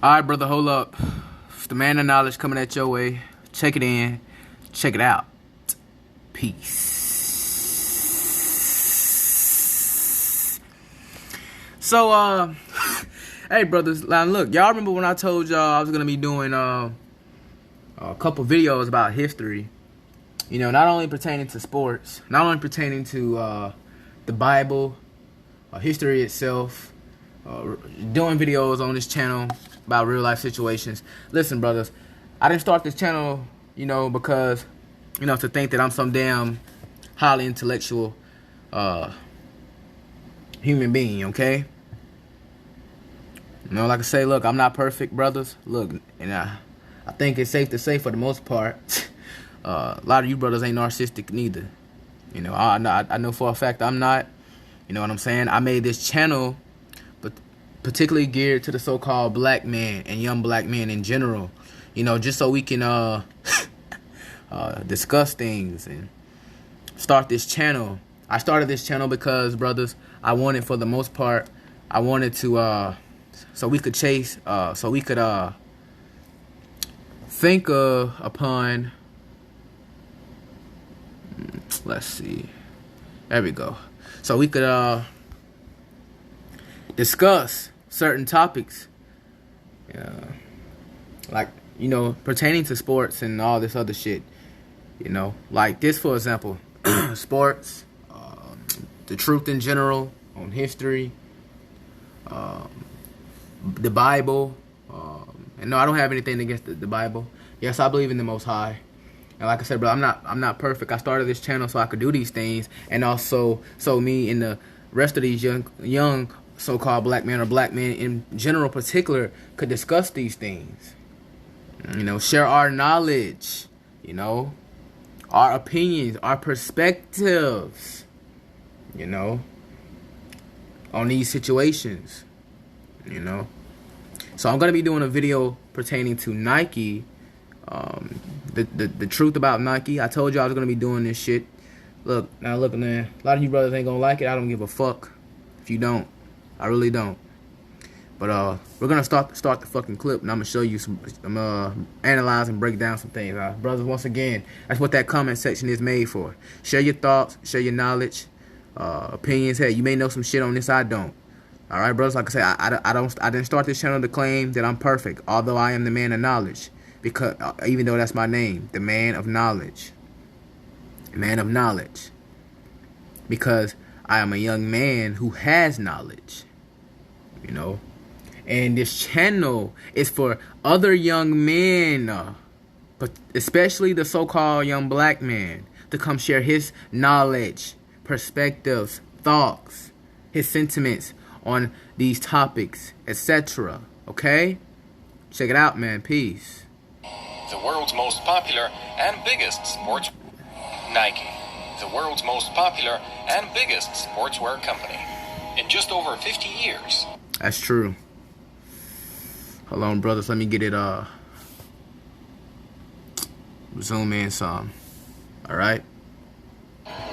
All right, brother, hold up. It's the man of knowledge coming at your way. Check it in. Check it out. Peace. So, hey, brothers, now look, y'all remember when I told y'all I was going to be doing a couple videos about history? You know, not only pertaining to sports, not only pertaining to the Bible, history itself, doing videos on this channel about real life situations. Listen, brothers, I didn't start this channel, because, to think that I'm some damn highly intellectual human being, okay? Like I say, look, I'm not perfect, brothers. Look, and I think it's safe to say for the most part, a lot of you brothers ain't narcissistic neither. I know for a fact I'm not. You know what I'm saying? I made this channel, but particularly geared to the so-called black man and young black men in general. Just so we can discuss things and start this channel. I started this channel because, brothers, I wanted, for the most part, I wanted to, so we could think upon, let's see, there we go. So we could discuss certain topics, like, pertaining to sports and all this other shit. Like this, for example, sports, the truth in general, on history, the Bible. And no, I don't have anything against the Bible. Yes, I believe in the Most High. And like I said, bro, I'm not perfect. I started this channel so I could do these things, and also so me and the rest of these young so-called black men, or black men in general particular, could discuss these things. Share our knowledge, our opinions, our perspectives, on these situations, So I'm gonna be doing a video pertaining to Nike. The truth about Nike. I told you I was gonna be doing this shit. Look, man. A lot of you brothers ain't gonna like it. I don't give a fuck if you don't. I really don't. But we're gonna start the fucking clip, and I'm gonna show you some, analyze and break down some things. Brothers, once again, that's what that comment section is made for. Share your thoughts, share your knowledge, opinions. Hey, you may know some shit on this I don't. All right, brothers. Like I say, I didn't start this channel to claim that I'm perfect, although I am the man of knowledge. Because even though that's my name, the man of knowledge. Man of knowledge. Because I am a young man who has knowledge. And this channel is for other young men, but especially the so-called young black man, to come share his knowledge, perspectives, thoughts, his sentiments on these topics, etc. Okay? Check it out, man. Peace. The world's most popular and biggest sports... Nike, the world's most popular and biggest sportswear company. In just over 50 years. That's true. Hold on, brothers. Let me get it, zoom in some. Alright?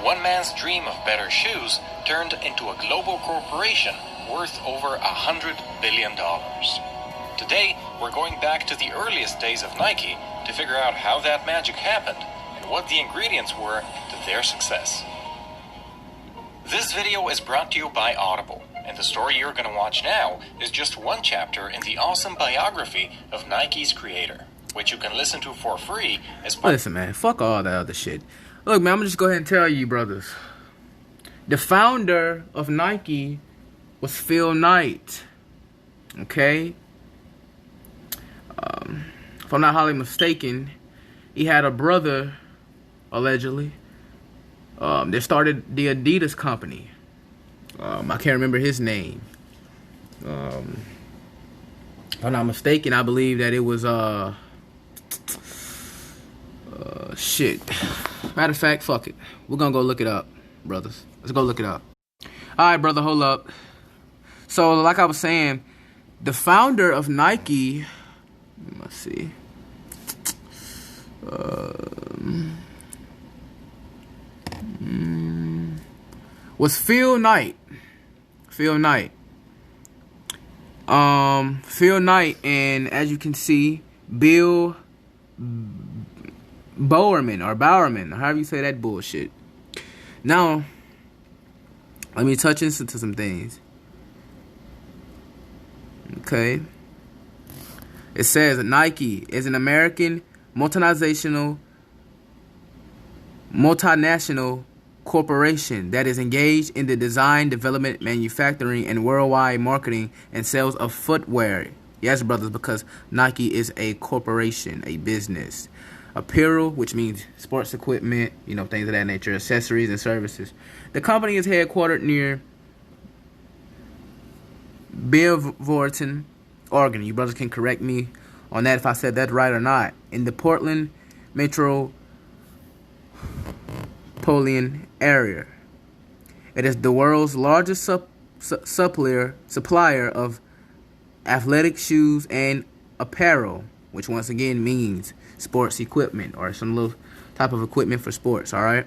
One man's dream of better shoes turned into a global corporation worth over $100 billion. Today, we're going back to the earliest days of Nike to figure out how that magic happened and what the ingredients were to their success. This video is brought to you by Audible, and the story you're going to watch now is just one chapter in the awesome biography of Nike's creator, which you can listen to for free as part... Listen, man, fuck all that other shit. Look, man, I'm gonna just go ahead and tell you, brothers. The founder of Nike was Phil Knight. Okay? If I'm not highly mistaken, he had a brother, allegedly, that started the Adidas company. I can't remember his name. If I'm not mistaken, I believe that it was, shit. Matter of fact, fuck it. We're gonna go look it up, brothers. Let's go look it up. Alright, brother, hold up. So, like I was saying, the founder of Nike, let's see, was Phil Knight. Phil Knight. Phil Knight and, as you can see, Bill Bowerman, or however you say that bullshit. Now, let me touch into some things. Okay. It says Nike is an American multinational corporation that is engaged in the design, development, manufacturing, and worldwide marketing and sales of footwear. Yes, brothers, because Nike is a corporation, a business. Apparel, which means sports equipment, things of that nature, accessories and services. The company is headquartered near Beaverton, Oregon. You brothers can correct me on that if I said that right or not. In the Portland metropolitan area. It is the world's largest supplier of athletic shoes and apparel, which once again means sports equipment or some little type of equipment for sports, all right?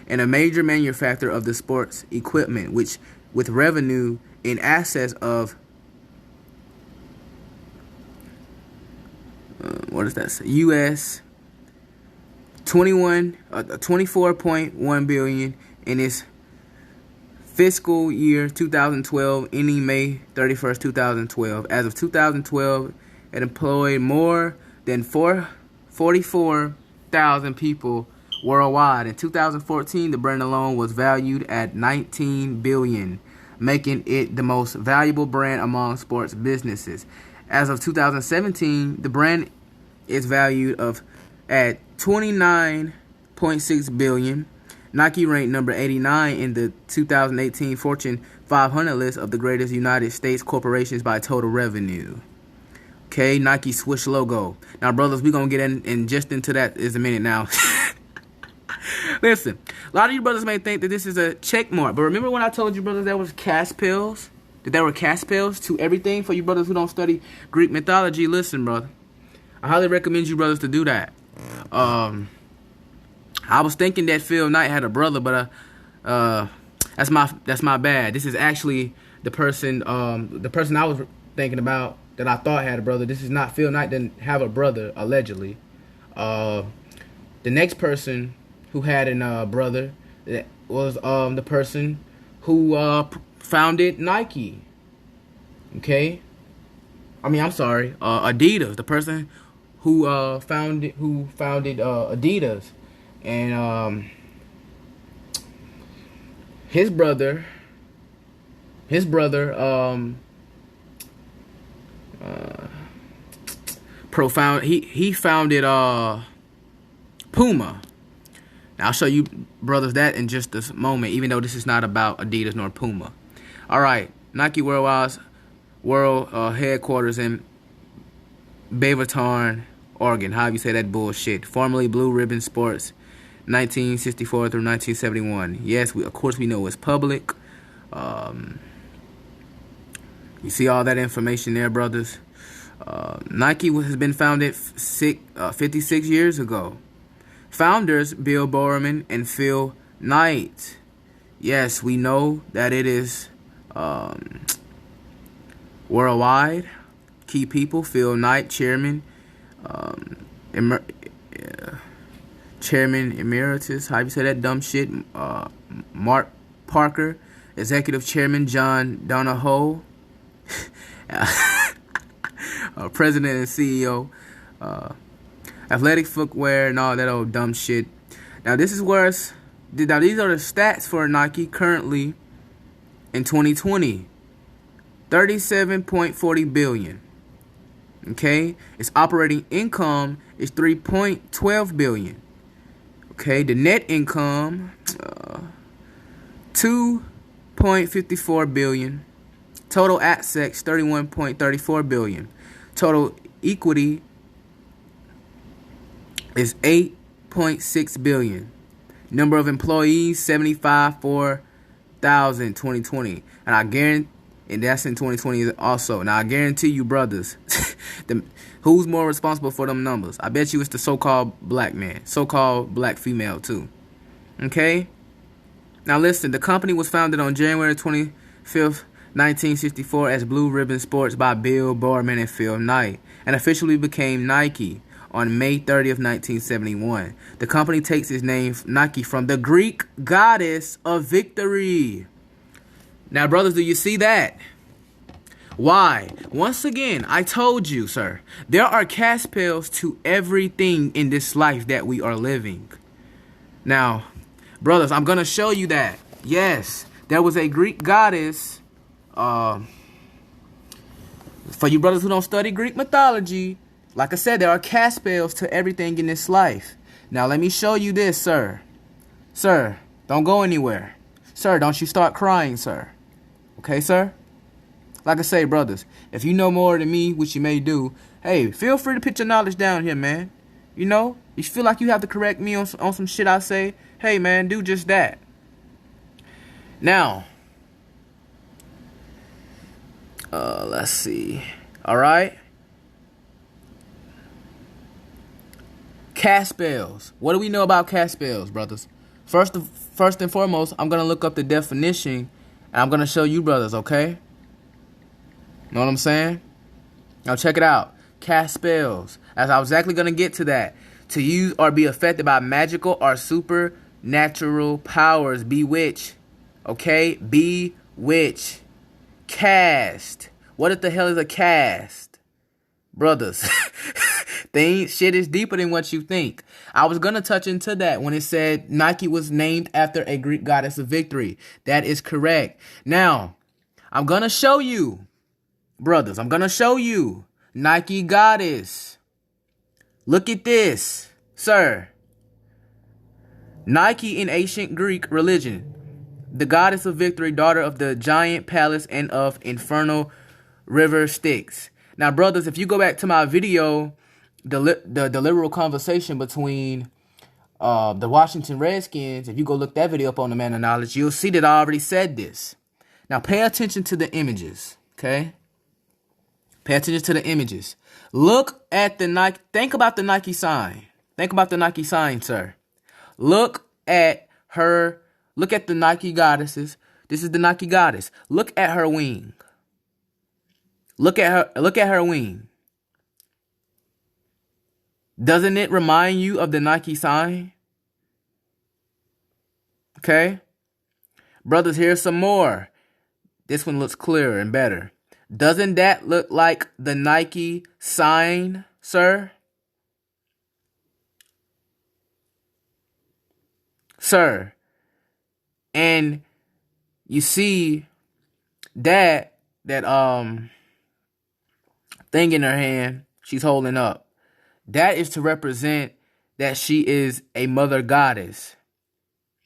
And a major manufacturer of the sports equipment, which with revenue in excess of what does that say? US 24.1 billion in its fiscal year 2012, ending May 31st, 2012. As of 2012, it employed more than 44,000 people worldwide. In 2014, the brand alone was valued at 19 billion, making it the most valuable brand among sports businesses. As of 2017, the brand is valued at 29.6 billion. Nike ranked number 89 in the 2018 Fortune 500 list of the greatest United States corporations by total revenue. Okay, Nike swoosh logo. Now, brothers, we're going to get in just into that in a minute now. Listen, a lot of you brothers may think that this is a check mark, but remember when I told you, brothers, there was cash pills? That there were cash pills to everything for you brothers who don't study Greek mythology? Listen, brother, I highly recommend you brothers to do that. I was thinking that Phil Knight had a brother, but that's my bad. This is actually the person I was thinking about that I thought had a brother. This is not Phil Knight. Didn't have a brother, allegedly. The next person who had a brother was the person who founded Nike. Okay, I'm sorry, Adidas. The person who founded Adidas, and his brother he founded Puma. Now I'll show you brothers that in just a moment, even though this is not about Adidas nor Puma. All right, Nike world headquarters in Beaverton, Oregon. However you say that bullshit. Formerly Blue Ribbon Sports, 1964 through 1971. Yes, of course we know it's public. You see all that information there, brothers. Nike has been founded 56 years ago. Founders Bill Bowerman and Phil Knight. Yes, we know that it is worldwide. Key people: Phil Knight, Chairman Emeritus. How you say that dumb shit? Mark Parker, Executive Chairman John Donahoe, President and CEO. Athletic footwear and all that old dumb shit. Now these are the stats for Nike currently in 2020. 37.40 billion. Okay, its operating income is 3.12 billion. Okay, the net income 2.54 billion. Total assets 31.34 billion. Total equity is 8.6 billion. Number of employees 75,000 2020, and that's in 2020 also. Now I guarantee you, brothers, who's more responsible for them numbers? I bet you it's the so-called black man, so-called black female too. Okay. Now listen, the company was founded on January 25th, 1964 as Blue Ribbon Sports by Bill Bowerman and Phil Knight, and officially became Nike on May 30th, 1971. The company takes its name, Nike, from the Greek goddess of victory. Now, brothers, do you see that? Why? Once again, I told you, sir, there are cash pails to everything in this life that we are living. Now, brothers, I'm going to show you that. Yes, there was a Greek goddess. For you brothers who don't study Greek mythology, like I said, there are cash pails to everything in this life. Now, let me show you this, sir. Sir, don't go anywhere. Sir, don't you start crying, sir. Okay, sir? Like I say, brothers, if you know more than me, which you may do, hey, feel free to put your knowledge down here, man. You know, you feel like you have to correct me on some shit I say, hey, man, do just that. Now, let's see. All right. Cash bells. What do we know about cash bells, brothers? First and foremost, I'm going to look up the definition, and I'm going to show you, brothers, okay? Know what I'm saying? Now check it out. Cast spells. As I was exactly going to get to that. To use or be affected by magical or supernatural powers. Bewitch. Okay? Bewitch. Cast. What the hell is a cast? Brothers. Shit is deeper than what you think. I was going to touch into that when it said Nike was named after a Greek goddess of victory. That is correct. Now, I'm going to show you. Brothers, I'm going to show you Nike goddess. Look at this, sir. Nike in ancient Greek religion. The goddess of victory, daughter of the giant Pallas and of infernal river Styx. Now, brothers, if you go back to my video, the literal conversation between the Washington Redskins, if you go look that video up on the Man of Knowledge, you'll see that I already said this. Now, pay attention to the images, okay? Pay attention to the images. Look at the Nike. Think about the Nike sign. Think about the Nike sign, sir. Look at her. Look at the Nike goddesses. This is the Nike goddess. Look at her wing. Look at her. Look at her wing. Doesn't it remind you of the Nike sign? Okay. Brothers, here's some more. This one looks clearer and better. Doesn't that look like the Nike sign, sir? Sir. And you see that thing in her hand she's holding up. That is to represent that she is a mother goddess.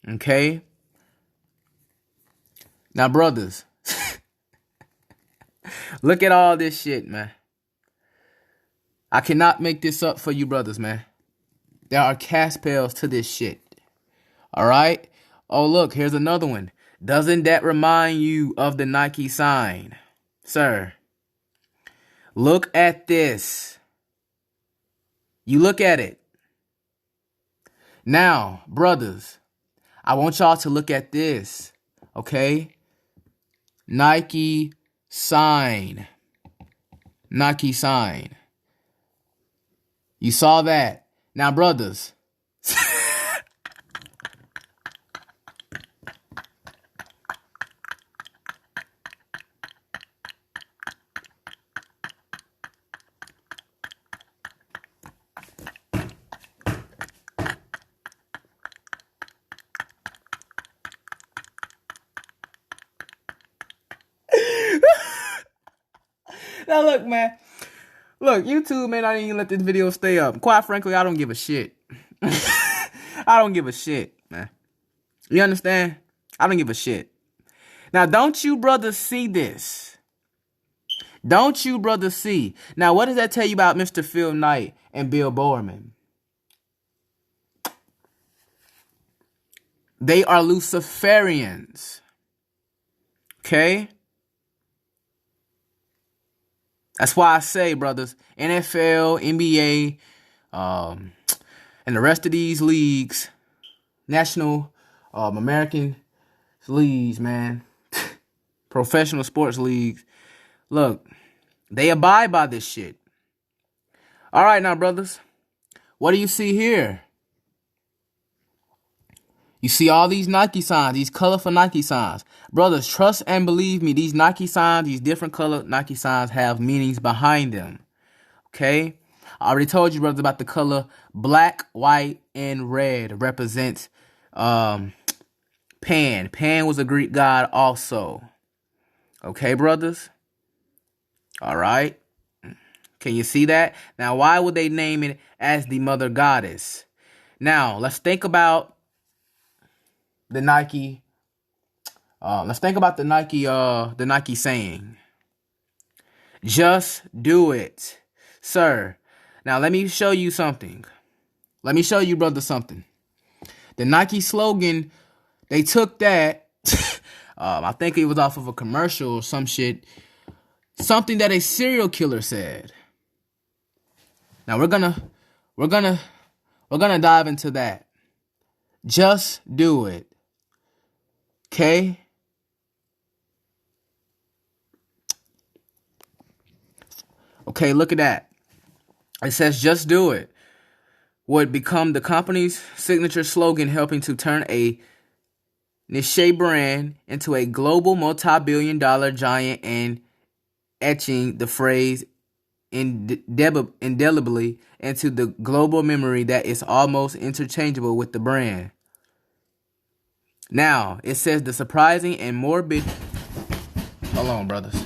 Okay? Now, brothers, look at all this shit, man. I cannot make this up for you brothers, man. There are cash pails to this shit. All right? Oh, look, here's another one. Doesn't that remind you of the Nike sign? Sir, look at this. You look at it. Now, brothers, I want y'all to look at this. Okay? Nike sign. Nike sign. You saw that. Now, brothers. Now, look, man. Look, YouTube may not even let this video stay up. Quite frankly, I don't give a shit. I don't give a shit, man. You understand? I don't give a shit. Now, don't you brothers see this? Don't you brothers see? Now, what does that tell you about Mr. Phil Knight and Bill Bowerman? They are Luciferians. Okay? That's why I say, brothers, NFL, NBA, and the rest of these leagues, national American leagues, man, professional sports leagues. Look, they abide by this shit. All right, now, brothers, what do you see here? You see all these Nike signs, these colorful Nike signs. Brothers, trust and believe me, these Nike signs, these different color Nike signs have meanings behind them. Okay? I already told you, brothers, about the color black, white, and red represents Pan. Pan was a Greek god also. Okay, brothers? All right. Can you see that? Now, why would they name it as the mother goddess? Now, let's think about the Nike. Let's think about the Nike saying, "Just do it, sir." Now, let me show you something. Let me show you, brother, something. The Nike slogan, they took that. I think it was off of a commercial or some shit. Something that a serial killer said. Now we're gonna dive into that. Just do it. Okay? Okay, look at that. It says just do it. Would become the company's signature slogan, helping to turn a niche brand into a global multi-billion-dollar giant and etching the phrase indelibly into the global memory that is almost interchangeable with the brand. Now, it says the surprising and morbid... Hold on, brothers.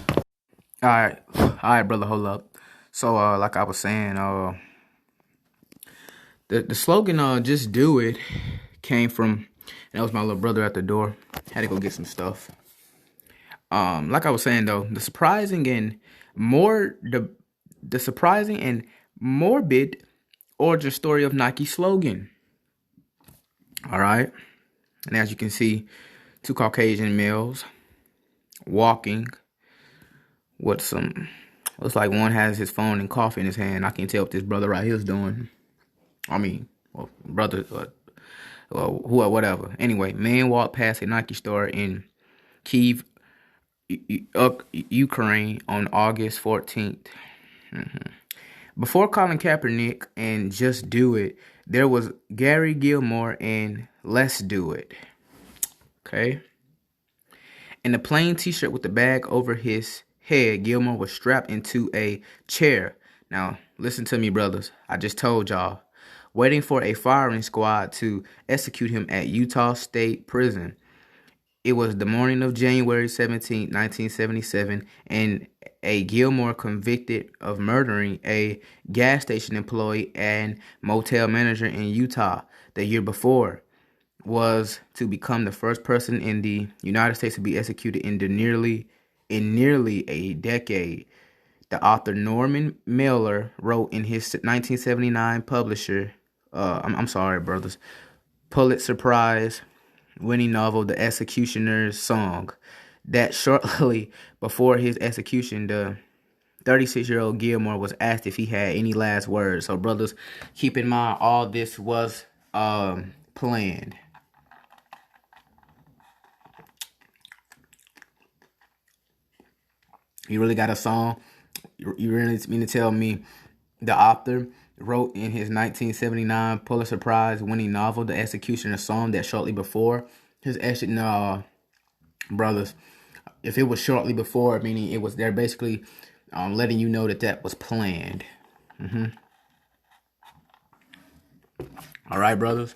All right, brother, hold up. So, like I was saying, the slogan, just do it, came from, and that was my little brother at the door. Had to go get some stuff. Like I was saying, though, the surprising and morbid origin story of Nike slogan. All right. And as you can see, two Caucasian males walking with some, looks like one has his phone and coffee in his hand. I can't tell what this brother right here is doing. I mean, well, brother, whatever. Anyway, man walked past a Nike store in Kyiv, Ukraine on August 14th. Before Colin Kaepernick and Just Do It, there was Gary Gilmore and Let's Do It. Okay. In a plain t-shirt with the bag over his head, Gilmore was strapped into a chair. Now, listen to me, brothers. I just told y'all. Waiting for a firing squad to execute him at Utah State Prison. It was the morning of January 17, 1977, and a Gilmore convicted of murdering a gas station employee and motel manager in Utah the year before was to become the first person in the United States to be executed in nearly a decade. The author Norman Mailer wrote in his 1979 Pulitzer Prize winning novel, The Executioner's Song, that shortly before his execution, the 36-year-old Gilmore was asked if he had any last words. So, brothers, keep in mind, all this was planned. You really got a song? You really mean to tell me the author wrote in his 1979 Pulitzer Prize winning novel, The Executioner's Song, that shortly before his exit? No, brothers. If it was shortly before, meaning it was, they're basically letting you know that was planned. All right, brothers.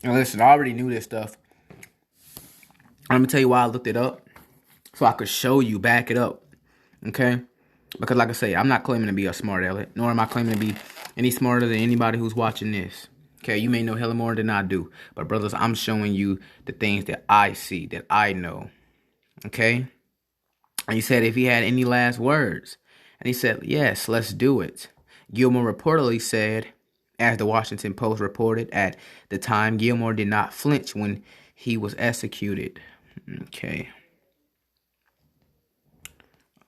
And listen, I already knew this stuff. Let me tell you why I looked it up. So I could show you, back it up. Okay? Because like I say, I'm not claiming to be a smart aleck, nor am I claiming to be any smarter than anybody who's watching this. Okay? You may know hella more than I do. But brothers, I'm showing you the things that I see, that I know. Okay? And he said if he had any last words. And he said, yes, let's do it. Gilmore reportedly said, as the Washington Post reported at the time, Gilmore did not flinch when he was executed. Okay.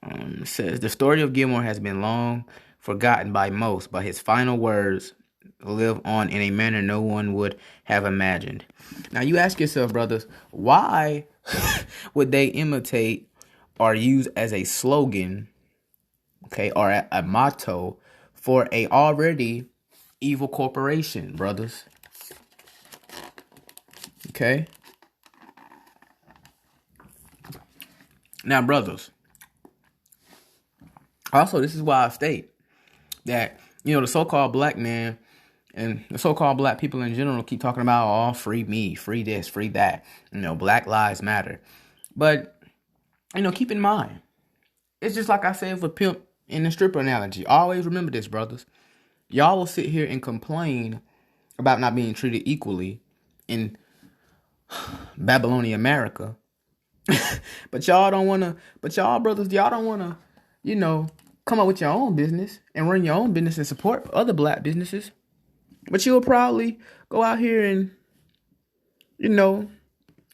It says the story of Gilmore has been long forgotten by most, but his final words live on in a manner no one would have imagined. Now you ask yourself, brothers, why would they imitate or use as a slogan, okay, or a motto for a already evil corporation, brothers? Okay? Now, brothers, also, this is why I state that, the so-called black man and the so-called black people in general keep talking about, oh, free me, free this, free that, Black Lives Matter. But, keep in mind, it's just like I said with pimp in the stripper analogy. Always remember this, brothers. Y'all will sit here and complain about not being treated equally in Babylonian America. But y'all brothers, y'all don't want to, come up with your own business and run your own business and support other black businesses. But you'll probably go out here and,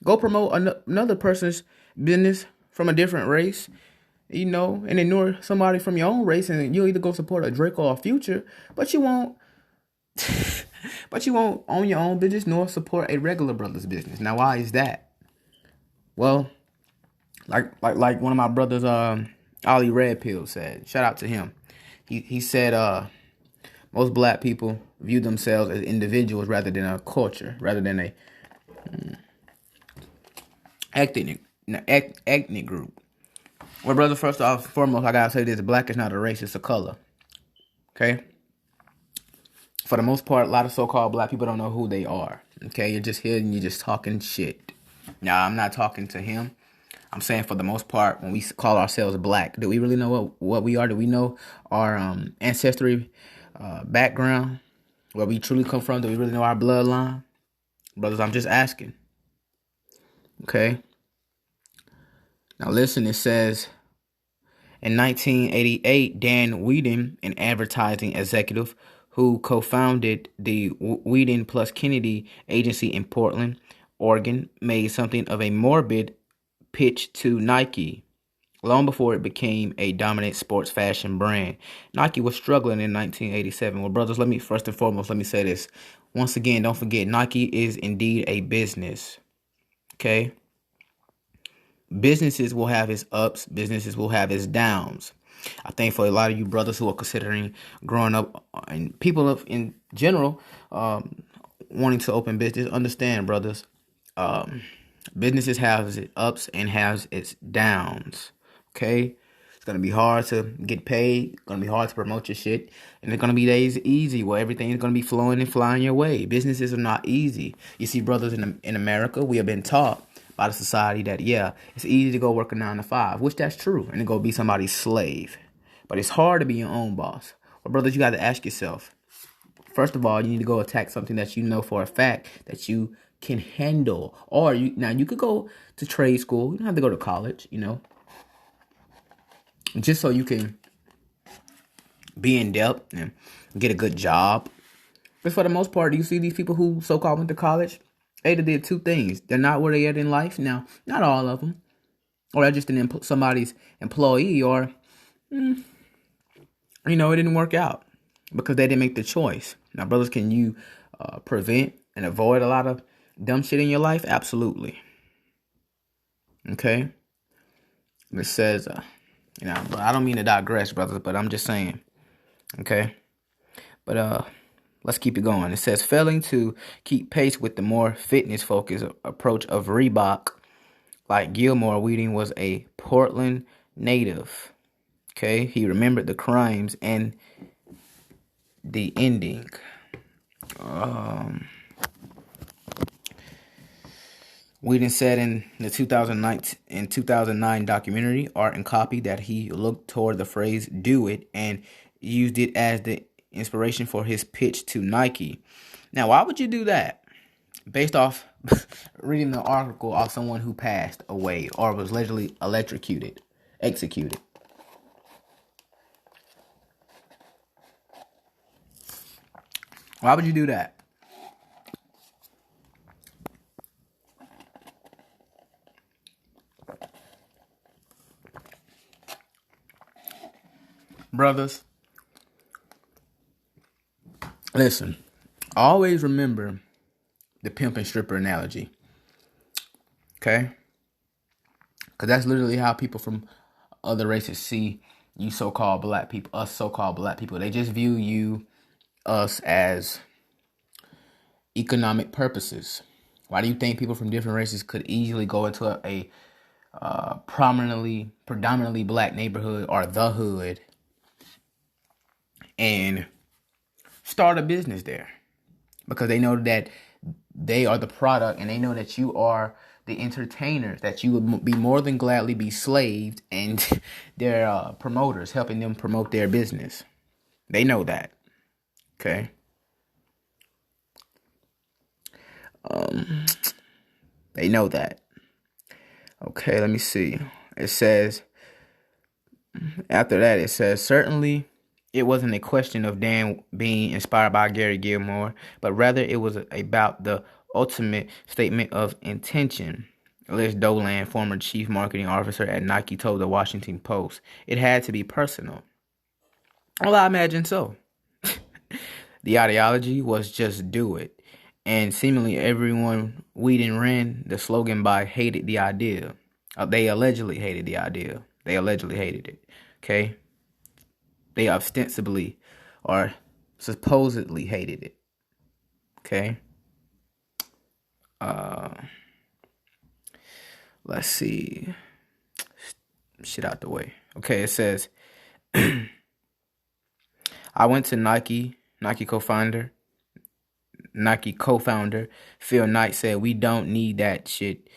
go promote another person's business from a different race, and ignore somebody from your own race, and you'll either go support a Drake or a Future, but you won't own your own business nor support a regular brother's business. Now, why is that? Well, like one of my brothers, Ollie Red Pill said, shout out to him. He said, most black people view themselves as individuals rather than a culture, rather than a ethnic group. Well, brother, first off, foremost, I gotta say this: black is not a race; it's a color. Okay. For the most part, a lot of so-called black people don't know who they are. Okay, you're just here and you're just talking shit. Now, I'm not talking to him. I'm saying for the most part, when we call ourselves black, do we really know what we are? Do we know our ancestry background, where we truly come from? Do we really know our bloodline? Brothers, I'm just asking. Okay. Now listen, it says, in 1988, Dan Whedon, an advertising executive who co-founded the Whedon plus Kennedy agency in Portland, Oregon, made something of a morbid pitch to Nike long before it became a dominant sports fashion brand. Nike was struggling in 1987. Well, brothers, first and foremost, let me say this. Once again, don't forget, Nike is indeed a business. Okay? Businesses will have its ups. Businesses will have its downs. I think for a lot of you brothers who are considering growing up, and people in general wanting to open business, understand, brothers, businesses have its ups and has its downs. Okay? It's going to be hard to get paid. It's going to be hard to promote your shit. And it's going to be days easy where everything is going to be flowing and flying your way. Businesses are not easy. You see, brothers, in America, we have been taught by the society that, yeah, it's easy to go work a 9 to 5, which that's true, and to go be somebody's slave. But it's hard to be your own boss. But brothers, you got to ask yourself, first of all, you need to go attack something that you know for a fact that you can handle. Or you could go to trade school. You don't have to go to college, just so you can be in depth and get a good job. But for the most part, do you see these people who so-called went to college? They did two things. They're not where they are in life. Now, not all of them. Or they're just somebody's employee, or, it didn't work out because they didn't make the choice. Now, brothers, can you prevent and avoid a lot of dumb shit in your life? Absolutely. Okay? It says, but I don't mean to digress, brothers, but I'm just saying. Okay? But, let's keep it going. It says, failing to keep pace with the more fitness-focused approach of Reebok, like Gilmore, Whedon was a Portland native. Okay? He remembered the crimes and the ending. Whedon said in the 2009 documentary, Art and Copy, that he looked toward the phrase "do it" and used it as the inspiration for his pitch to Nike. Now, why would you do that? Based off reading the article of someone who passed away or was allegedly executed. Why would you do that? Brothers, listen, always remember the pimp and stripper analogy. Okay? Because that's literally how people from other races see you so-called black people, us so-called black people. They just view us as economic purposes. Why do you think people from different races could easily go into a predominantly black neighborhood or the hood and start a business there? Because they know that they are the product, and they know that you are the entertainers, that you would be more than gladly be slaved and their promoters, helping them promote their business. They know that. Okay. They know that. Okay, let me see. It says, after that, it says, certainly it wasn't a question of Dan being inspired by Gary Gilmore, but rather it was about the ultimate statement of intention. Liz Dolan, former chief marketing officer at Nike, told the Washington Post. It had to be personal. Well, I imagine so. The ideology was just do it. And seemingly everyone Whedon ran the slogan by hated the idea. They allegedly hated the idea. They allegedly hated it. Okay? They ostensibly or supposedly hated it. Okay? Let's see. Shit out the way. Okay, it says, I went to Nike co-founder Phil Knight said, we don't need that shit.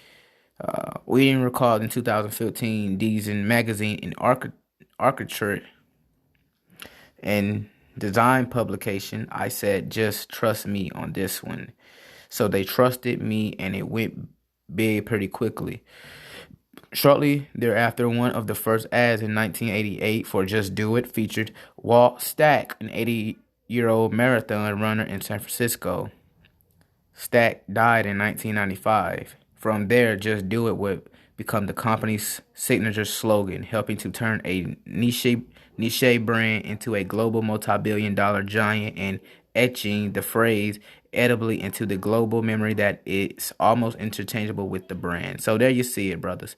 We didn't recall in 2015 Design magazine in architecture and design publication. I said, just trust me on this one. So they trusted me, and it went big pretty quickly. Shortly thereafter, one of the first ads in 1988 for Just Do It featured Walt Stack, an 80-year-old marathon runner in San Francisco. Stack died in 1995. From there, Just Do It would become the company's signature slogan, helping to turn a niche brand into a global multi-billion-dollar giant and etching the phrase edibly into the global memory that it's almost interchangeable with the brand. So there you see it, brothers.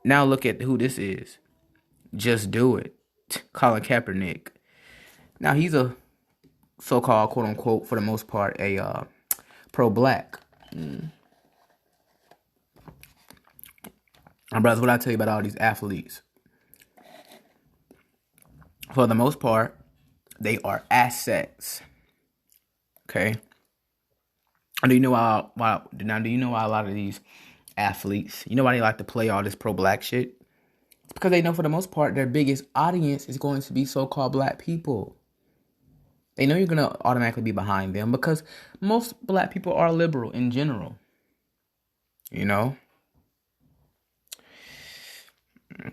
Now look at who this is. Just Do It. Colin Kaepernick. Now he's a so-called, quote-unquote, for the most part, a pro-black. My brothers, what I tell you about all these athletes? For the most part, they are assets. Okay. Do you know why a lot of these athletes, you know why they like to play all this pro-black shit? It's because they know for the most part their biggest audience is going to be so-called black people. They know you're going to automatically be behind them because most black people are liberal in general. You know?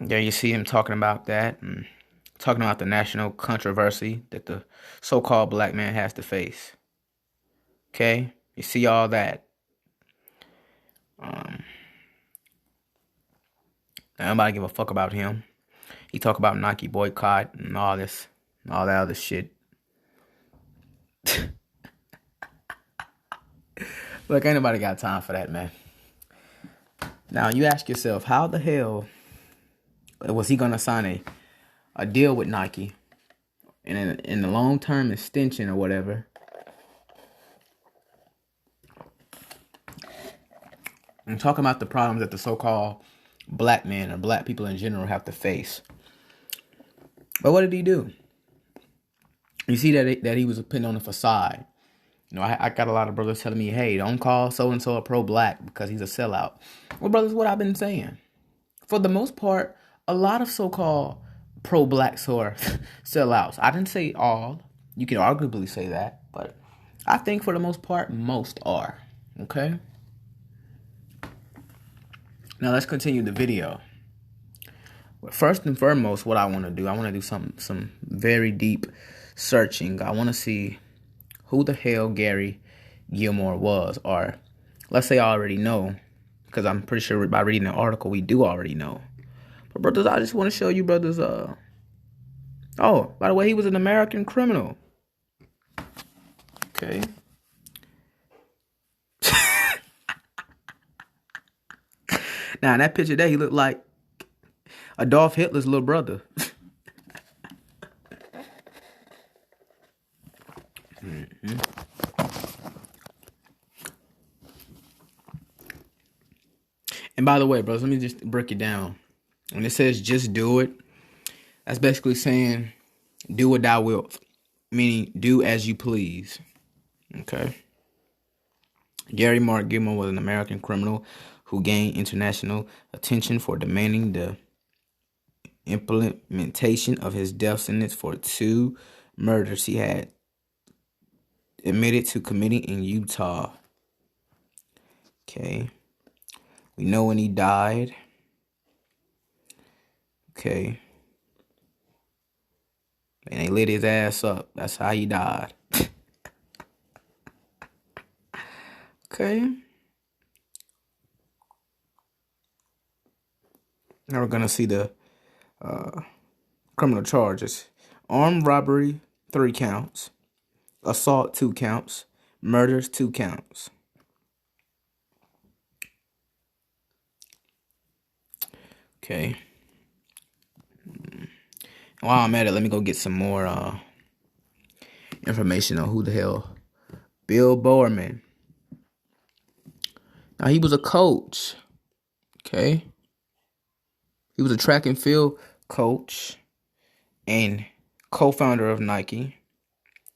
There you see him talking about that. And talking about the national controversy that the so-called black man has to face. Okay? You see all that. Nobody give a fuck about him. He talk about Nike boycott and all this, and all that other shit. Look, ain't nobody got time for that, man. Now, you ask yourself, how the hell was he going to sign a deal with Nike in the long-term extension or whatever? I'm talking about the problems that the so-called black men or black people in general have to face. But what did he do? You see that he was putting on a facade. You know, I got a lot of brothers telling me, hey, don't call so-and-so a pro-black because he's a sellout. Well, brothers, what I've been saying. For the most part, a lot of so-called pro-blacks are sellouts. I didn't say all. You can arguably say that. But I think for the most part, most are. Okay? Now, let's continue the video. First and foremost, what I want to do, I want to do some very deep searching. I want to see who the hell Gary Gilmore was. Or let's say I already know, because I'm pretty sure by reading the article, we do already know. But brothers, I just want to show you brothers, oh, by the way, he was an American criminal. Okay. Now, in that picture there, he looked like Adolf Hitler's little brother. And by the way, bros, let me just break it down. When it says just do it, that's basically saying do what thou wilt. Meaning do as you please. Okay. Gary Mark Gilmore was an American criminal who gained international attention for demanding the implementation of his death sentence for 2 murders he had admitted to committing in Utah. Okay. We know when he died. Okay. And they lit his ass up. That's how he died. Okay. Now we're going to see the criminal charges. Armed robbery, 3 counts. Assault, 2 counts. Murders, 2 counts. Okay. While I'm at it, let me go get some more information on who the hell Bill Bowerman. Now, he was a coach. Okay. He was a track and field coach and co-founder of Nike,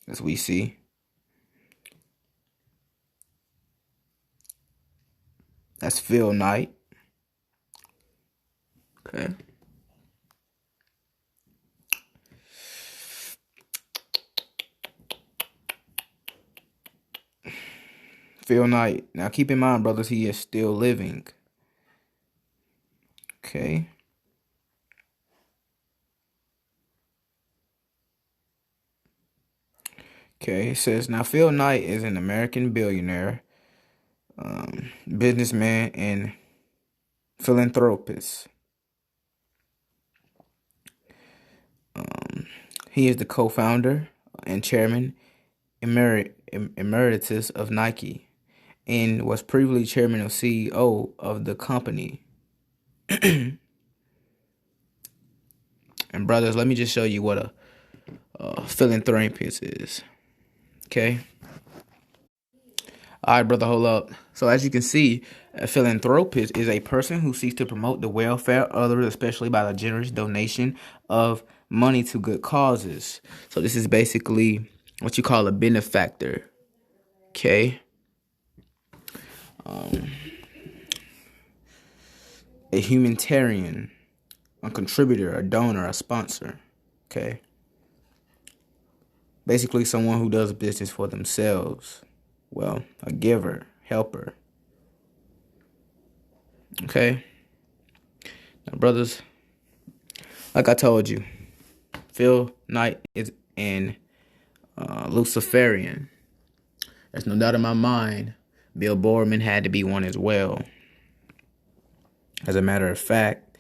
as we see. That's Phil Knight. Okay. Phil Knight. Now, keep in mind, brothers, he is still living. Okay. Okay, it says, now Phil Knight is an American billionaire, businessman, and philanthropist. He is the co-founder and chairman emeritus of Nike and was previously chairman of CEO of the company. And brothers, let me just show you what a philanthropist is. Okay. All right, brother, hold up. So as you can see, a philanthropist is a person who seeks to promote the welfare of others, especially by the generous donation of money to good causes. So this is basically what you call a benefactor. Okay. A humanitarian, a contributor, a donor, a sponsor. Okay. Basically someone who does business for themselves. Well, a giver, helper. Okay. Now, brothers, like I told you, Phil Knight is an Luciferian. There's no doubt in my mind, Bill Bowerman had to be one as well. As a matter of fact,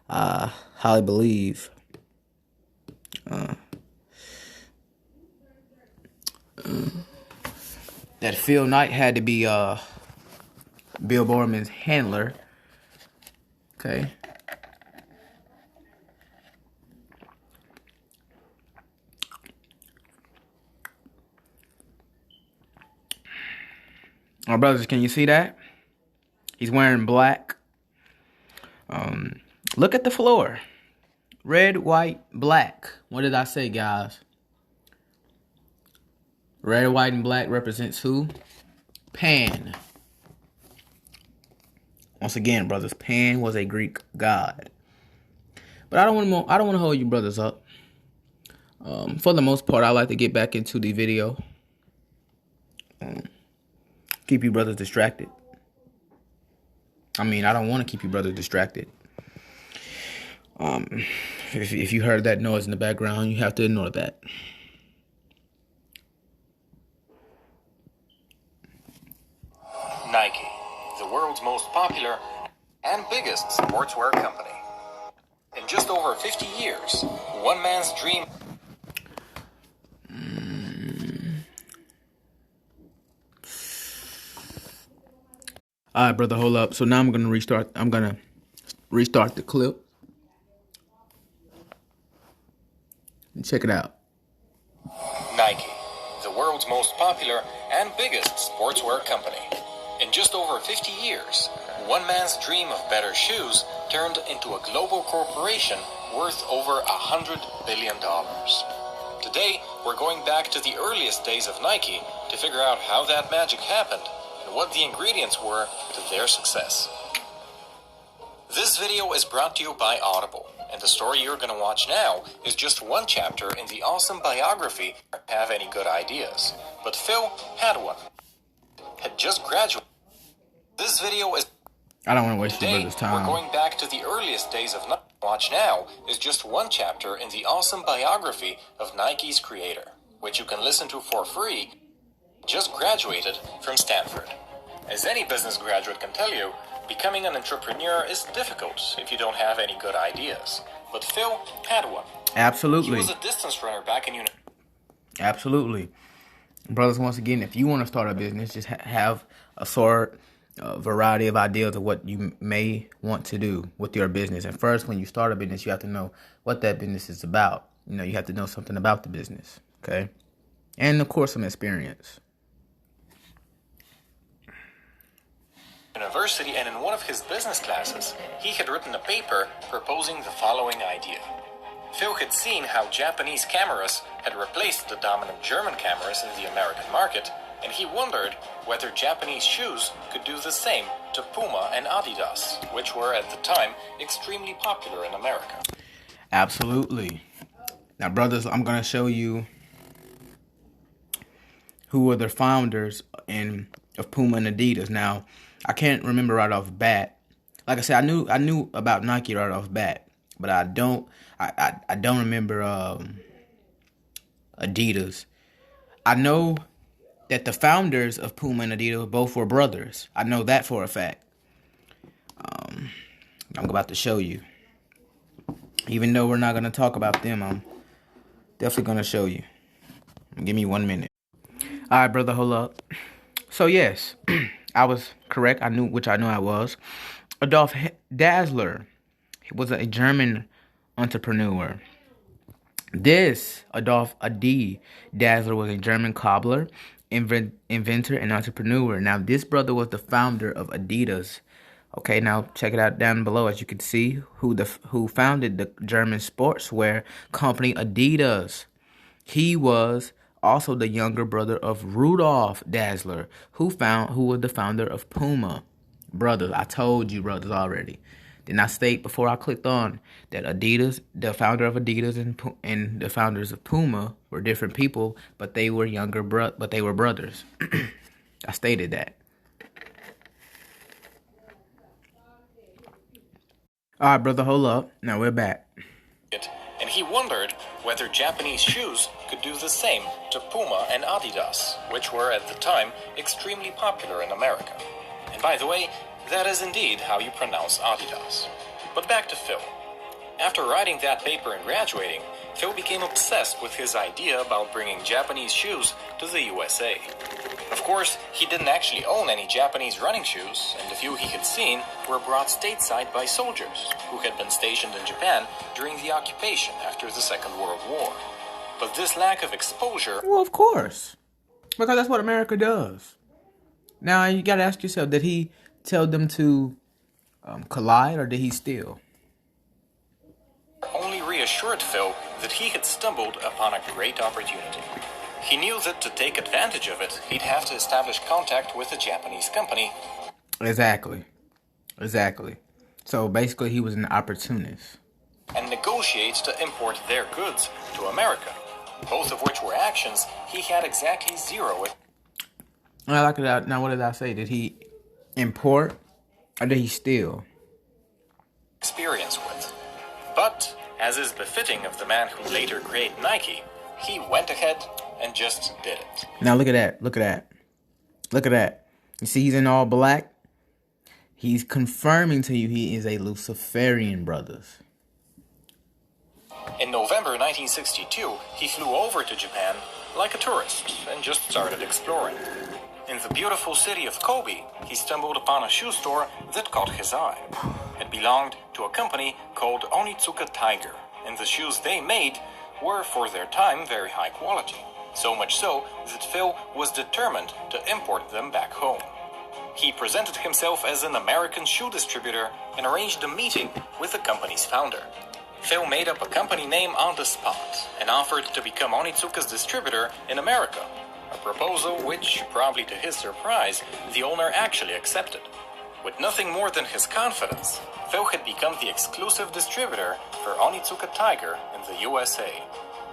I highly believe that Phil Knight had to be Bill Bowerman's handler. Okay. My brothers, can you see that? He's wearing black. Look at the floor. Red, white, black. What did I say, guys? Red, white, and black represents who? Pan. Once again, brothers, Pan was a Greek god. But I don't want to hold you brothers up. For the most part, I like to get back into the video. Keep you brothers distracted. I mean, I don't want to keep you brothers distracted. If you heard that noise in the background, you have to ignore that. Nike, the world's most popular and biggest sportswear company. In just over 50 years, one man's dream... All right, brother, hold up. So now I'm gonna restart. I'm gonna restart the clip. Check it out. Nike, the world's most popular and biggest sportswear company. In just over 50 years, one man's dream of better shoes turned into a global corporation worth over $100 billion. Today, we're going back to the earliest days of Nike to figure out how that magic happened and what the ingredients were to their success. This video is brought to you by Audible, and the story you're going to watch now is just one chapter in the awesome biography Have Any Good Ideas. But Phil had one. Had just graduated. This video is... I don't want to waste your Today, brother's time. we're going back to the earliest days of Nike. Watch now is just one chapter in the awesome biography of Nike's creator, which you can listen to for free. Just graduated from Stanford. As any business graduate can tell you, becoming an entrepreneur is difficult if you don't have any good ideas. But Phil had one. Absolutely. He was a distance runner back in university. Absolutely. Brothers, once again, if you want to start a business, just have a variety of ideas of what you may want to do with your business. And first, when you start a business, you have to know what that business is about. You know, you have to know something about the business, okay? And, of course, some experience. University, and in one of his business classes, he had written a paper proposing the following idea. Phil had seen how Japanese cameras had replaced the dominant German cameras in the American market, and he wondered whether Japanese shoes could do the same to Puma and Adidas, which were at the time extremely popular in America. Absolutely. Now, brothers, I'm going to show you who were the founders of Puma and Adidas. Now, I can't remember right off bat. Like I said, I knew about Nike right off bat, but I don't remember Adidas. I know that the founders of Puma and Adidas both were brothers. I know that for a fact. I'm about to show you. Even though we're not going to talk about them, I'm definitely going to show you. Give me 1 minute. All right, brother, hold up. So, yes, I was correct. I knew I was. Adolf Dassler was a German entrepreneur. This Adolf Adi Dassler was a German cobbler, inventor, and entrepreneur. Now, this brother was the founder of Adidas. Okay, now check it out down below. As you can see, who founded the German sportswear company Adidas. He was also the younger brother of Rudolf Dassler, who was the founder of Puma. Brothers, I told you, brothers, already. Didn't I state before I clicked on that Adidas, the founder of Adidas and the founders of Puma were different people, but they were but they were brothers. I stated that. All right, brother, hold up. Now we're back. And he wondered whether Japanese shoes could do the same to Puma and Adidas, which were at the time extremely popular in America. And by the way, that is indeed how you pronounce Adidas. But back to Phil. After writing that paper and graduating, Phil became obsessed with his idea about bringing Japanese shoes to the USA. Of course, he didn't actually own any Japanese running shoes, and the few he had seen were brought stateside by soldiers who had been stationed in Japan during the occupation after the Second World War. But this lack of exposure... Well, of course. Because that's what America does. Now, you got to ask yourself, did he tell them to collide, or did he steal? Only reassured Phil that he had stumbled upon a great opportunity. He knew that to take advantage of it, he'd have to establish contact with a Japanese company. Exactly. So basically, he was an opportunist. And negotiate to import their goods to America, both of which were actions he had exactly zero. I like it. Now, what did I say? Did he import or did he steal? Experience with. But, as is befitting of the man who later created Nike, he went ahead and just did it. Now look at that. You see he's in all black? He's confirming to you he is a Luciferian, brothers. In November 1962, he flew over to Japan like a tourist and just started exploring. In the beautiful city of Kobe, he stumbled upon a shoe store that caught his eye. It belonged to a company called Onitsuka Tiger, and the shoes they made were, for their time, very high quality. So much so that Phil was determined to import them back home. He presented himself as an American shoe distributor and arranged a meeting with the company's founder. Phil made up a company name on the spot and offered to become Onitsuka's distributor in America, a proposal which, probably to his surprise, the owner actually accepted. With nothing more than his confidence, Phil had become the exclusive distributor for Onitsuka Tiger in the USA.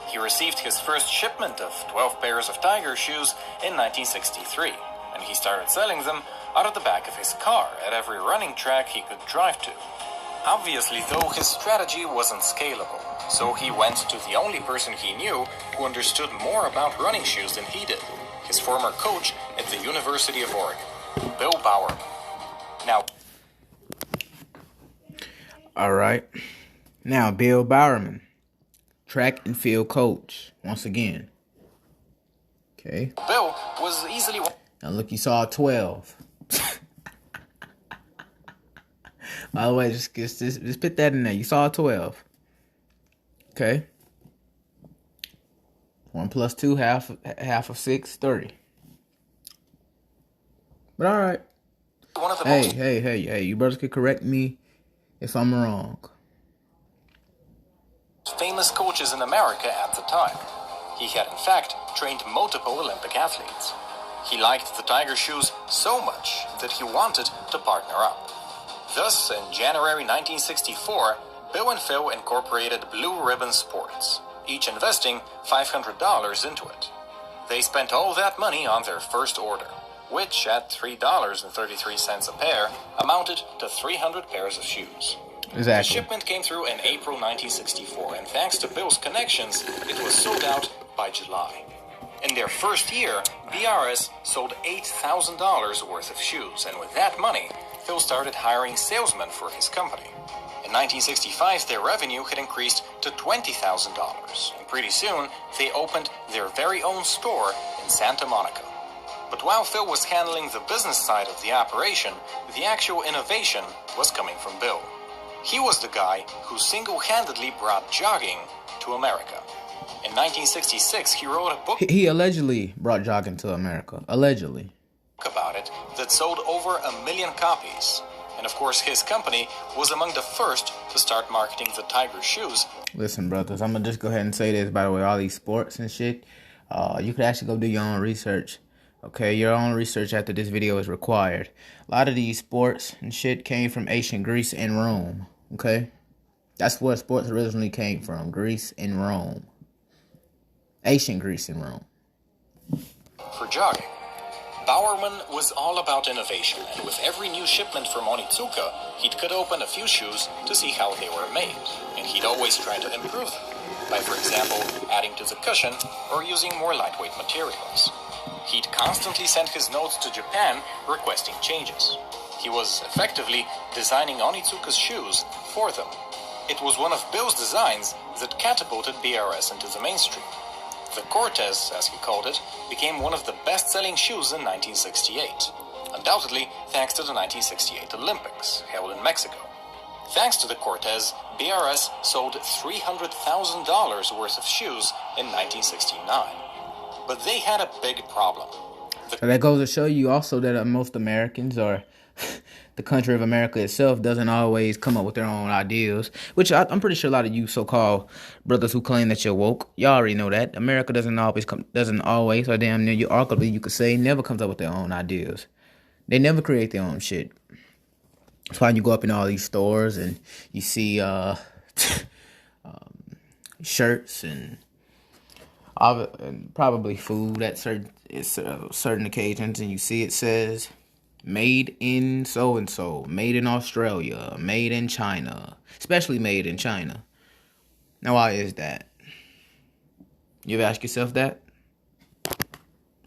He received his first shipment of 12 pairs of Tiger shoes in 1963, and he started selling them out of the back of his car at every running track he could drive to. Obviously, though, his strategy wasn't scalable, so he went to the only person he knew who understood more about running shoes than he did, his former coach at the University of Oregon, Bill Bowerman. Now, all right. Now, Bill Bowerman, track and field coach, once again. Okay. Bill was easily... Now, look, you saw 12. By the way, just put that in there. You saw 12. Okay. 1 plus 2, half of 6, 30. But all right. Hey, you brothers could correct me if I'm wrong. Famous coaches in America at the time. He had, in fact, trained multiple Olympic athletes. He liked the Tiger shoes so much that he wanted to partner up. Thus, in January 1964, Bill and Phil incorporated Blue Ribbon Sports, each investing $500 into it. They spent all that money on their first order, which at $3.33 a pair amounted to 300 pairs of shoes. Exactly. The shipment came through in April 1964, and thanks to Bill's connections, it was sold out by July. In their first year, BRS sold $8,000 worth of shoes, and with that money, Phil started hiring salesmen for his company. In 1965, their revenue had increased to $20,000, and pretty soon, they opened their very own store in Santa Monica. But while Phil was handling the business side of the operation, the actual innovation was coming from Bill. He was the guy who single-handedly brought jogging to America. In 1966, he wrote a book... He allegedly brought jogging to America. Allegedly. ...about it that sold over 1 million copies. And of course, his company was among the first to start marketing the Tiger shoes. Listen, brothers, I'm going to just go ahead and say this, by the way, all these sports and shit, you could actually go do your own research. Okay, your own research after this video is required. A lot of these sports and shit came from ancient Greece and Rome. Okay? That's where sports originally came from, Greece and Rome. Ancient Greece and Rome. For jogging. Bowerman was all about innovation, and with every new shipment from Onitsuka, he'd cut open a few shoes to see how they were made, and he'd always try to improve them, by, for example, adding to the cushion or using more lightweight materials. He'd constantly send his notes to Japan requesting changes. He was effectively designing Onitsuka's shoes for them. It was one of Bill's designs that catapulted BRS into the mainstream. The Cortez, as he called it, became one of the best-selling shoes in 1968, undoubtedly thanks to the 1968 Olympics, held in Mexico. Thanks to the Cortez, BRS sold $300,000 worth of shoes in 1969. But they had a big problem. So that goes to show you also that most Americans, or the country of America itself, doesn't always come up with their own ideas. Which I'm pretty sure a lot of you so-called brothers who claim that you're woke, y'all already know that. America doesn't always, or damn near, you arguably you could say, never comes up with their own ideas. They never create their own shit. That's why you go up in all these stores and you see shirts and probably food at certain occasions, and you see it says made in so-and-so, made in Australia, made in China, especially made in China. Now, why is that? You ever ask yourself that?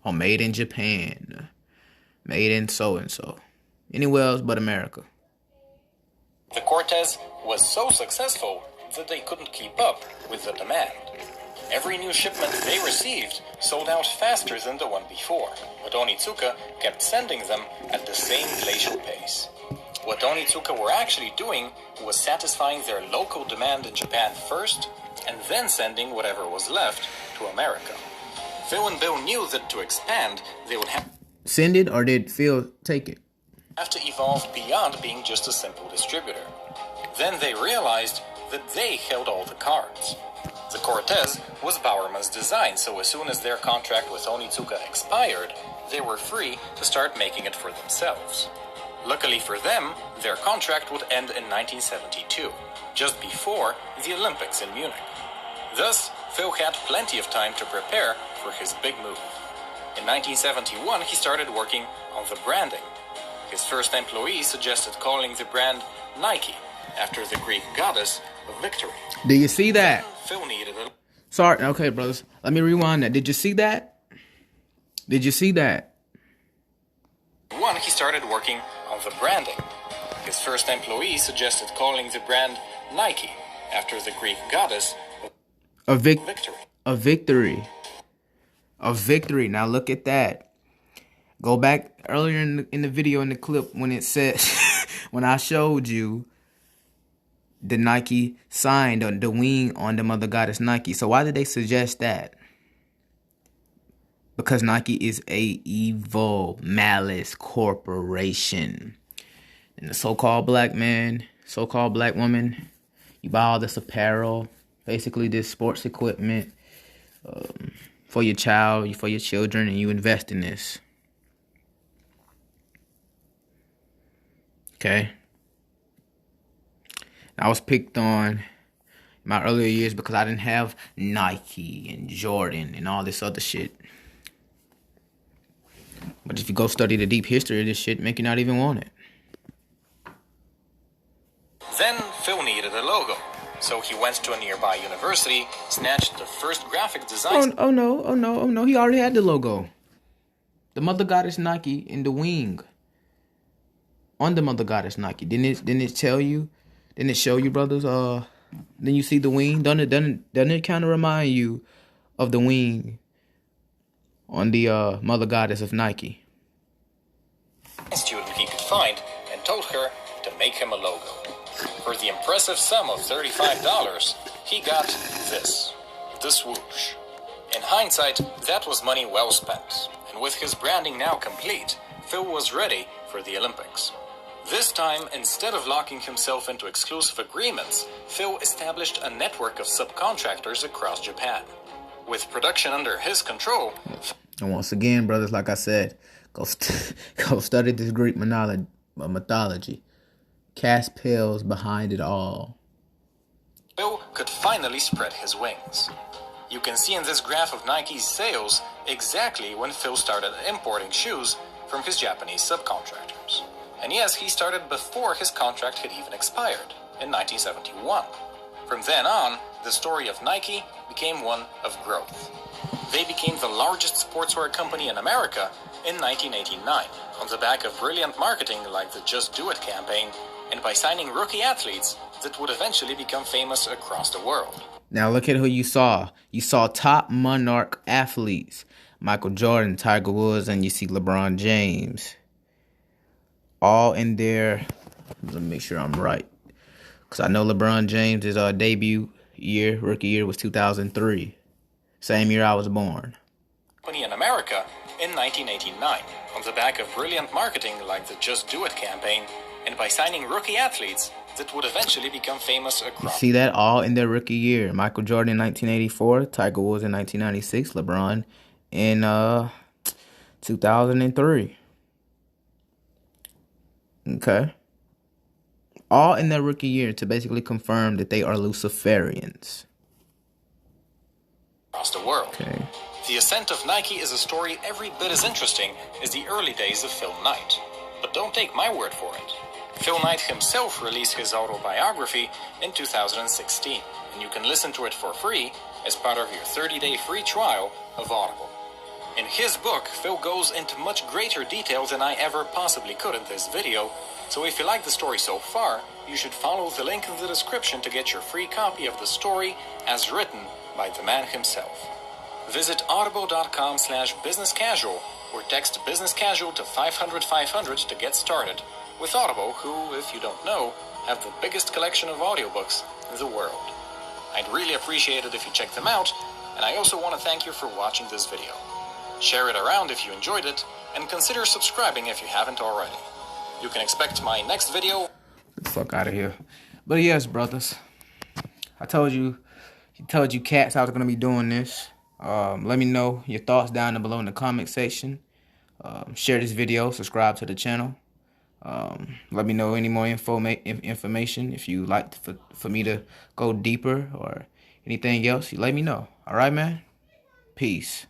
Or made in Japan, made in so-and-so, anywhere else but America. The Cortez was so successful that they couldn't keep up with the demand. Every new shipment they received sold out faster than the one before, but Onitsuka kept sending them at the same glacial pace. What Onitsuka were actually doing was satisfying their local demand in Japan first, and then sending whatever was left to America. Phil and Bill knew that to expand, they would have Send it, or did Phil take it? to evolve beyond being just a simple distributor. Then they realized that they held all the cards. The Cortez was Bowerman's design, so as soon as their contract with Onitsuka expired, they were free to start making it for themselves. Luckily for them, their contract would end in 1972, just before the Olympics in Munich. Thus, Phil had plenty of time to prepare for his big move. In 1971, he started working on the branding. His first employee suggested calling the brand Nike, after the Greek goddess of victory. Do you see that? Phil needed a... Sorry, okay, brothers. Let me rewind that. Did you see that? Did you see that? He started working on the branding. His first employee suggested calling the brand Nike, after the Greek goddess of victory. A victory. A victory. Now look at that. Go back earlier in the video, in the clip, when it said, when I showed you the Nike sign, the wing on the mother goddess Nike. So why did they suggest that? Because Nike is a evil, malice corporation. And the so-called black man, so-called black woman, you buy all this apparel, basically this sports equipment for your child, for your children, and you invest in this. Okay? I was picked on in my earlier years because I didn't have Nike and Jordan and all this other shit. But if you go study the deep history of this shit, make you not even want it. Then Phil needed a logo, so he went to a nearby university, snatched the first graphic design... Oh no, he already had the logo. The mother goddess Nike in the wing. On the mother goddess Nike. Didn't it tell you? Didn't it show you, brothers? Then you see the wing. Doesn't it kind of remind you of the wing on the mother goddess of Nike? Student he could find, and told her to make him a logo. For the impressive sum of $35, he got this, the swoosh. In hindsight, that was money well spent, and with his branding now complete, Phil was ready for the Olympics. This time, instead of locking himself into exclusive agreements, Phil established a network of subcontractors across Japan. With production under his control... And once again, brothers, like I said, go study this Greek mythology. Cast pills behind it all. Phil could finally spread his wings. You can see in this graph of Nike's sales exactly when Phil started importing shoes from his Japanese subcontractors. And yes, he started before his contract had even expired, in 1971. From then on, the story of Nike became one of growth. They became the largest sportswear company in America in 1989, on the back of brilliant marketing like the Just Do It campaign, and by signing rookie athletes that would eventually become famous across the world. Now look at who you saw. You saw top monarch athletes. Michael Jordan, Tiger Woods, and you see LeBron James. All in there. Let me make sure I'm right. Because I know LeBron James' debut year, rookie year, was 2003. Same year I was born. Company in America in 1989, on the back of brilliant marketing like the Just Do It campaign, and by signing rookie athletes that would eventually become famous across... See that? All in their rookie year. Michael Jordan in 1984, Tiger Woods in 1996, LeBron in 2003. Okay. All in their rookie year to basically confirm that they are Luciferians. Across the world. Okay. The ascent of Nike is a story every bit as interesting as the early days of Phil Knight. But don't take my word for it. Phil Knight himself released his autobiography in 2016, and you can listen to it for free as part of your 30-day free trial of Audible. In his book, Phil goes into much greater detail than I ever possibly could in this video, so if you like the story so far, you should follow the link in the description to get your free copy of the story as written by the man himself. Visit audible.com/businesscasual or text business casual to 500 500 to get started with Audible, who, if you don't know, have the biggest collection of audiobooks in the world. I'd really appreciate it if you check them out, and I also want to thank you for watching this video. Share it around if you enjoyed it, and consider subscribing if you haven't already. You can expect my next video. Get the fuck out of here. But yes, brothers, I told you cats I was gonna be doing this. Let me know your thoughts down below in the comment section. Share this video, subscribe to the channel. Let me know any more information if you like for me to go deeper or anything else. You let me know. All right, man. Peace.